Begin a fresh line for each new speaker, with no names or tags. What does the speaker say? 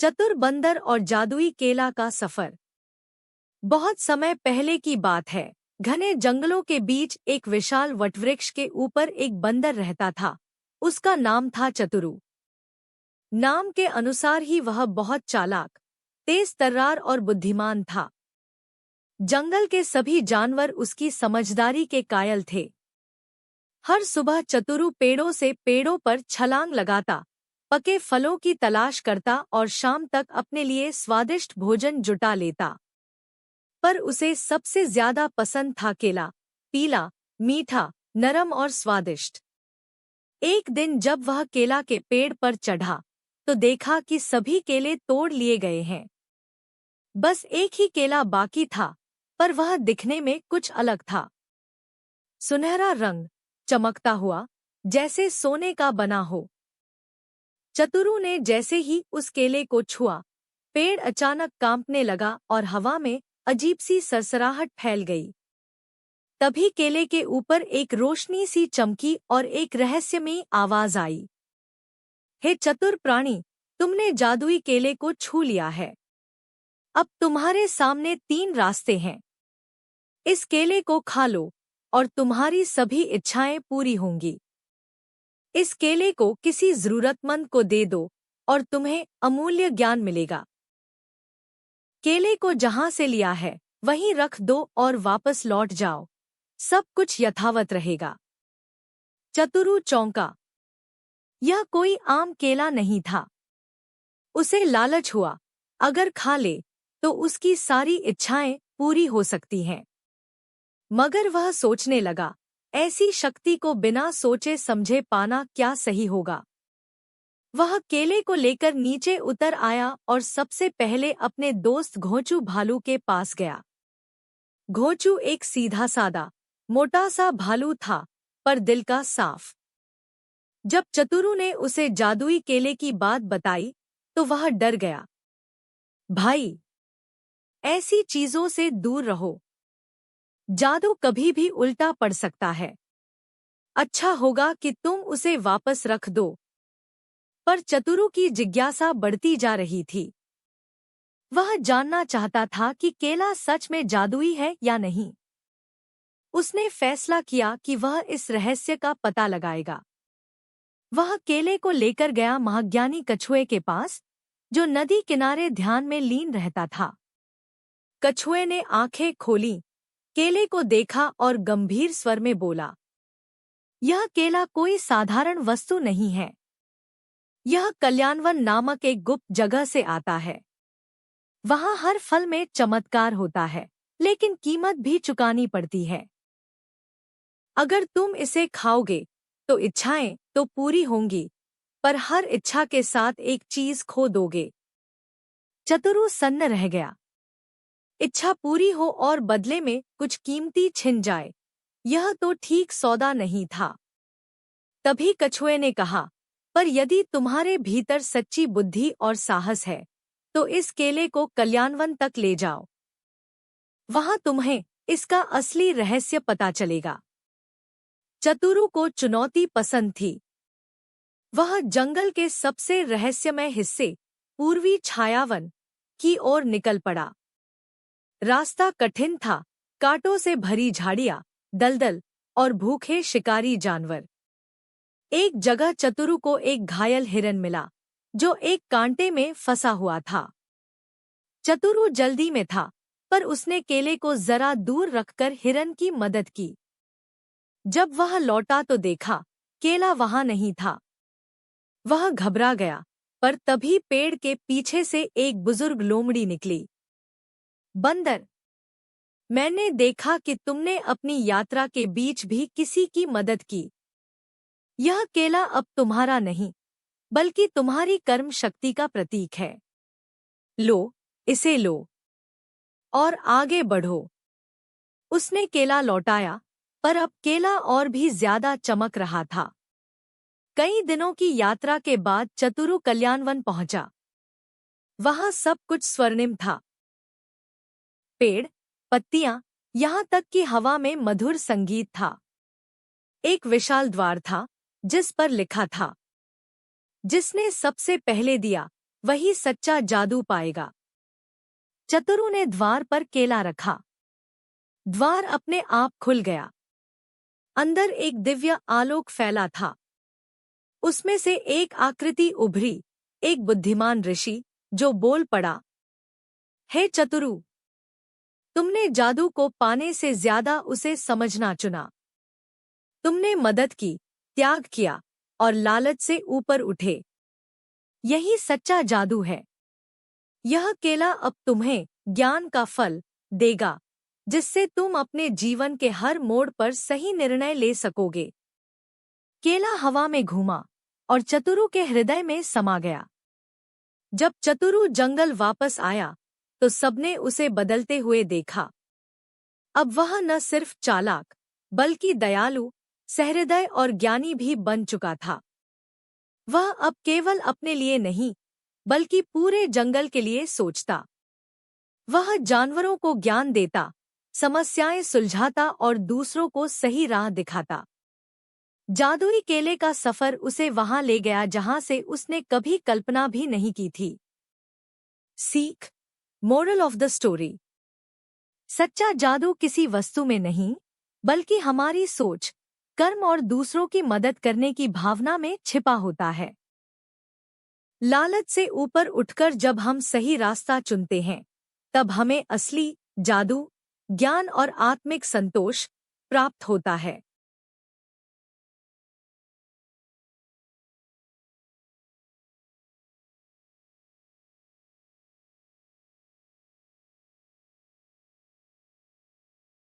चतुर बंदर और जादुई केला का सफर। बहुत समय पहले की बात है। घने जंगलों के बीच एक विशाल वटवृक्ष के ऊपर एक बंदर रहता था। उसका नाम था चतुरु। नाम के अनुसार ही वह बहुत चालाक, तेज तर्रार और बुद्धिमान था। जंगल के सभी जानवर उसकी समझदारी के कायल थे। हर सुबह चतुरु पेड़ों से पेड़ों पर छलांग लगाता, पके फलों की तलाश करता और शाम तक अपने लिए स्वादिष्ट भोजन जुटा लेता। पर उसे सबसे ज्यादा पसंद था केला, पीला, मीठा, नरम और स्वादिष्ट। एक दिन जब वह केला के पेड़ पर चढ़ा तो देखा कि सभी केले तोड़ लिए गए हैं। बस एक ही केला बाकी था, पर वह दिखने में कुछ अलग था। सुनहरा रंग, चमकता हुआ, जैसे सोने का बना हो। चतुरु ने जैसे ही उस केले को छुआ, पेड़ अचानक कांपने लगा और हवा में अजीब सी सरसराहट फैल गई। तभी केले के ऊपर एक रोशनी सी चमकी और एक रहस्यमयी आवाज आई। हे चतुर प्राणी, तुमने जादुई केले को छू लिया है। अब तुम्हारे सामने 3 रास्ते हैं। इस केले को खा लो और तुम्हारी सभी इच्छाएं पूरी होंगी। इस केले को किसी जरूरतमंद को दे दो और तुम्हें अमूल्य ज्ञान मिलेगा। केले को जहां से लिया है वहीं रख दो और वापस लौट जाओ। सब कुछ यथावत रहेगा। चतुरु चौंका। यह कोई आम केला नहीं था। उसे लालच हुआ, अगर खा ले तो उसकी सारी इच्छाएं पूरी हो सकती हैं। मगर वह सोचने लगा, ऐसी शक्ति को बिना सोचे समझे पाना क्या सही होगा। वह केले को लेकर नीचे उतर आया और सबसे पहले अपने दोस्त घोंचू भालू के पास गया। घोंचू एक सीधा सादा, मोटा सा भालू था, पर दिल का साफ। जब चतुरु ने उसे जादुई केले की बात बताई तो वह डर गया। भाई, ऐसी चीजों से दूर रहो। जादू कभी भी उल्टा पड़ सकता है। अच्छा होगा कि तुम उसे वापस रख दो। पर चतुरु की जिज्ञासा बढ़ती जा रही थी। वह जानना चाहता था कि केला सच में जादुई है या नहीं। उसने फैसला किया कि वह इस रहस्य का पता लगाएगा। वह केले को लेकर गया महाज्ञानी कछुए के पास, जो नदी किनारे ध्यान में लीन रहता था। कछुए ने आंखें खोलीं, केले को देखा और गंभीर स्वर में बोला, यह केला कोई साधारण वस्तु नहीं है। यह कल्याणवन नामक एक गुप्त जगह से आता है। वहाँ हर फल में चमत्कार होता है, लेकिन कीमत भी चुकानी पड़ती है। अगर तुम इसे खाओगे तो इच्छाएं तो पूरी होंगी, पर हर इच्छा के साथ एक चीज खो दोगे। चतुरु सन्न रह गया। इच्छा पूरी हो और बदले में कुछ कीमती छिन जाए, यह तो ठीक सौदा नहीं था। तभी कछुए ने कहा, पर यदि तुम्हारे भीतर सच्ची बुद्धि और साहस है तो इस केले को कल्याणवन तक ले जाओ। वहां तुम्हें इसका असली रहस्य पता चलेगा। चतुरु को चुनौती पसंद थी। वह जंगल के सबसे रहस्यमय हिस्से, पूर्वी छायावन, की ओर निकल पड़ा। रास्ता कठिन था, कांटों से भरी झाड़ियां, दलदल और भूखे शिकारी जानवर। एक जगह चतुरु को एक घायल हिरन मिला, जो एक कांटे में फंसा हुआ था। चतुरु जल्दी में था, पर उसने केले को जरा दूर रखकर हिरन की मदद की। जब वह लौटा तो देखा, केला वहां नहीं था। वह घबरा गया, पर तभी पेड़ के पीछे से एक बुजुर्ग लोमड़ी निकली। बंदर, मैंने देखा कि तुमने अपनी यात्रा के बीच भी किसी की मदद की। यह केला अब तुम्हारा नहीं, बल्कि तुम्हारी कर्म शक्ति का प्रतीक है। लो, इसे लो और आगे बढ़ो। उसने केला लौटाया, पर अब केला और भी ज्यादा चमक रहा था। कई दिनों की यात्रा के बाद चतुरु कल्याणवन पहुंचा। वहां सब कुछ स्वर्णिम था। पेड़, पत्तियां, यहाँ तक कि हवा में मधुर संगीत था। एक विशाल द्वार था, जिस पर लिखा था, जिसने सबसे पहले दिया वही सच्चा जादू पाएगा। चतुरु ने द्वार पर केला रखा। द्वार अपने आप खुल गया। अंदर एक दिव्य आलोक फैला था। उसमें से एक आकृति उभरी, एक बुद्धिमान ऋषि, जो बोल पड़ा, हे चतुरु, तुमने जादू को पाने से ज्यादा उसे समझना चुना। तुमने मदद की, त्याग किया और लालच से ऊपर उठे। यही सच्चा जादू है। यह केला अब तुम्हें ज्ञान का फल देगा, जिससे तुम अपने जीवन के हर मोड़ पर सही निर्णय ले सकोगे। केला हवा में घूमा और चतुरु के हृदय में समा गया। जब चतुरु जंगल वापस आया तो सबने उसे बदलते हुए देखा। अब वह न सिर्फ चालाक बल्कि दयालु, सहृदय और ज्ञानी भी बन चुका था। वह अब केवल अपने लिए नहीं बल्कि पूरे जंगल के लिए सोचता। वह जानवरों को ज्ञान देता, समस्याएं सुलझाता और दूसरों को सही राह दिखाता। जादुई केले का सफर उसे वहां ले गया जहां से उसने कभी कल्पना भी नहीं की थी। सीख, मोरल ऑफ द स्टोरी। सच्चा जादू किसी वस्तु में नहीं बल्कि हमारी सोच, कर्म और दूसरों की मदद करने की भावना में छिपा होता है। लालच से ऊपर उठकर जब हम सही रास्ता चुनते हैं, तब हमें असली जादू, ज्ञान और आत्मिक संतोष प्राप्त होता है।